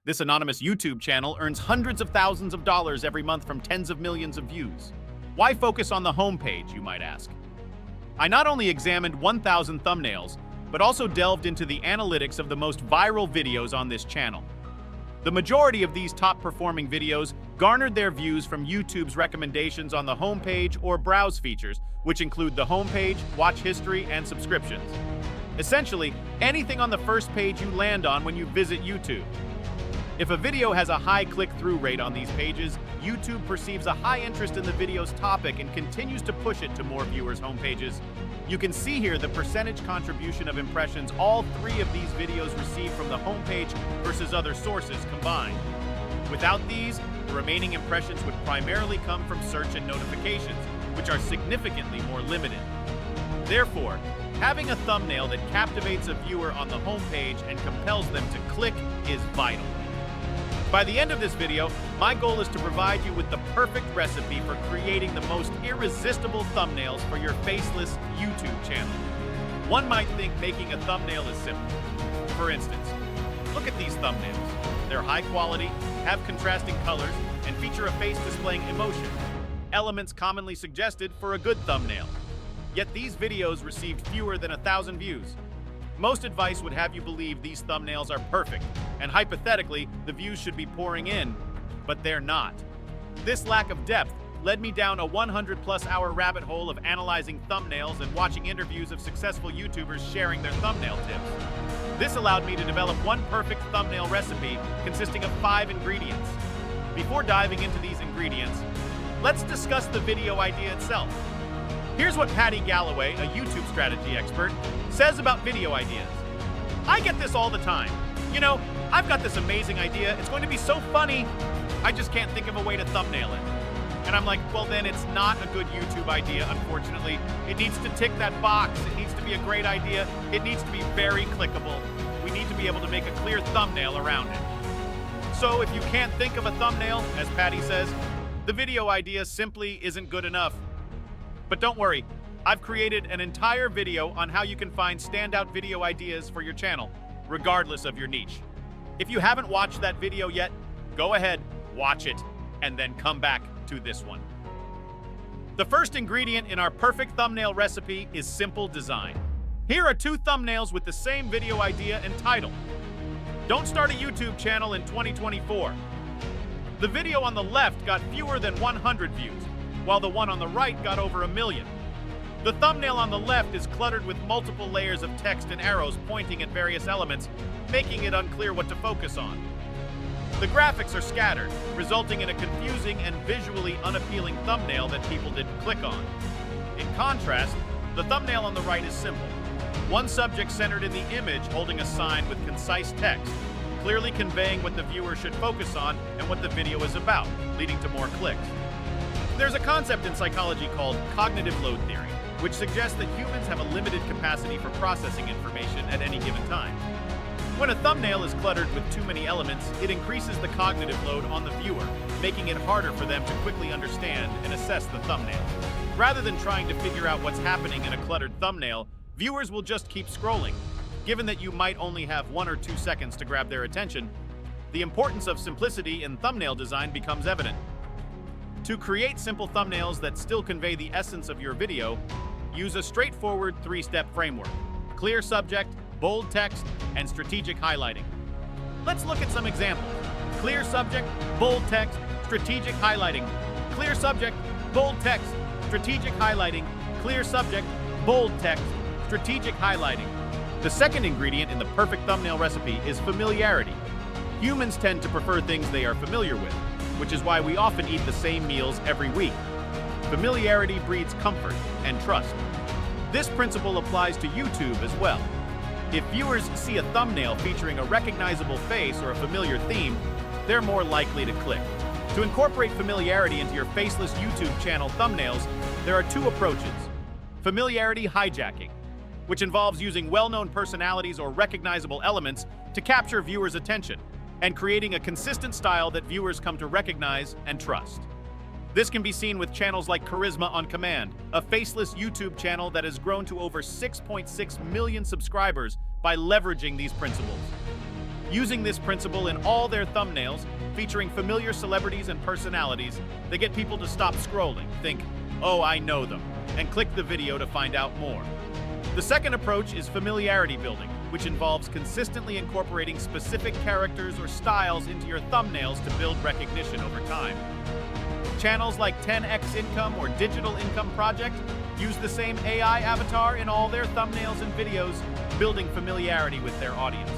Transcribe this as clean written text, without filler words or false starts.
This anonymous YouTube channel earns hundreds of thousands of dollars every month from tens of millions of views. Why focus on the homepage, you might ask? I not only examined 1,000 thumbnails, but also delved into the analytics of the most viral videos on this channel. The majority of these top-performing videos garnered their views from YouTube's recommendations on the homepage or browse features, which include the homepage, watch history, and subscriptions. Essentially, anything on the first page you land on when you visit YouTube. If a video has a high click-through rate on these pages, YouTube perceives a high interest in the video's topic and continues to push it to more viewers' homepages. You can see here the percentage contribution of impressions all three of these videos receive from the homepage versus other sources combined. Without these, the remaining impressions would primarily come from search and notifications, which are significantly more limited. Therefore, having a thumbnail that captivates a viewer on the homepage and compels them to click is vital. By the end of this video, my goal is to provide you with the perfect recipe for creating the most irresistible thumbnails for your faceless YouTube channel. One might think making a thumbnail is simple. For instance, look at these thumbnails. They're high quality, have contrasting colors, and feature a face displaying emotion, elements commonly suggested for a good thumbnail. Yet these videos received fewer than 1,000 views. Most advice would have you believe these thumbnails are perfect, and hypothetically, the views should be pouring in, but they're not. This lack of depth led me down a 100+ hour rabbit hole of analyzing thumbnails and watching interviews of successful YouTubers sharing their thumbnail tips. This allowed me to develop one perfect thumbnail recipe consisting of 5 ingredients. Before diving into these ingredients, let's discuss the video idea itself. Here's what Patty Galloway, a YouTube strategy expert, says about video ideas. I get this all the time. You know, I've got this amazing idea. It's going to be so funny. I just can't think of a way to thumbnail it. And I'm like, well, then it's not a good YouTube idea, unfortunately. It needs to tick that box. It needs to be a great idea. It needs to be very clickable. We need to be able to make a clear thumbnail around it. So if you can't think of a thumbnail, as Patty says, the video idea simply isn't good enough. But don't worry, I've created an entire video on how you can find standout video ideas for your channel, regardless of your niche. If you haven't watched that video yet, go ahead, watch it, and then come back to this one. The first ingredient in our perfect thumbnail recipe is simple design. Here are 2 thumbnails with the same video idea and title. Don't start a YouTube channel in 2024. The video on the left got fewer than 100 views, while the one on the right got over 1 million. The thumbnail on the left is cluttered with multiple layers of text and arrows pointing at various elements, making it unclear what to focus on. The graphics are scattered, resulting in a confusing and visually unappealing thumbnail that people didn't click on. In contrast, the thumbnail on the right is simple. One subject centered in the image holding a sign with concise text, clearly conveying what the viewer should focus on and what the video is about, leading to more clicks. There's a concept in psychology called cognitive load theory, which suggests that humans have a limited capacity for processing information at any given time. When a thumbnail is cluttered with too many elements, it increases the cognitive load on the viewer, making it harder for them to quickly understand and assess the thumbnail. Rather than trying to figure out what's happening in a cluttered thumbnail, viewers will just keep scrolling. Given that you might only have 1 or 2 seconds to grab their attention, the importance of simplicity in thumbnail design becomes evident. To create simple thumbnails that still convey the essence of your video, use a straightforward 3-step framework: clear subject, bold text, and strategic highlighting. Let's look at some examples. Clear subject, bold text, strategic highlighting. Clear subject, bold text, strategic highlighting. Clear subject, bold text, strategic highlighting. The second ingredient in the perfect thumbnail recipe is familiarity. Humans tend to prefer things they are familiar with, which is why we often eat the same meals every week. Familiarity breeds comfort and trust. This principle applies to YouTube as well. If viewers see a thumbnail featuring a recognizable face or a familiar theme, they're more likely to click. To incorporate familiarity into your faceless YouTube channel thumbnails, there are 2 approaches. Familiarity hijacking, which involves using well-known personalities or recognizable elements to capture viewers' attention, and creating a consistent style that viewers come to recognize and trust. This can be seen with channels like Charisma on Command, a faceless YouTube channel that has grown to over 6.6 million subscribers by leveraging these principles. Using this principle in all their thumbnails, featuring familiar celebrities and personalities, they get people to stop scrolling, think, "Oh, I know them," and click the video to find out more. The second approach is familiarity building, which involves consistently incorporating specific characters or styles into your thumbnails to build recognition over time. Channels like 10x Income or Digital Income Project use the same AI avatar in all their thumbnails and videos, building familiarity with their audience.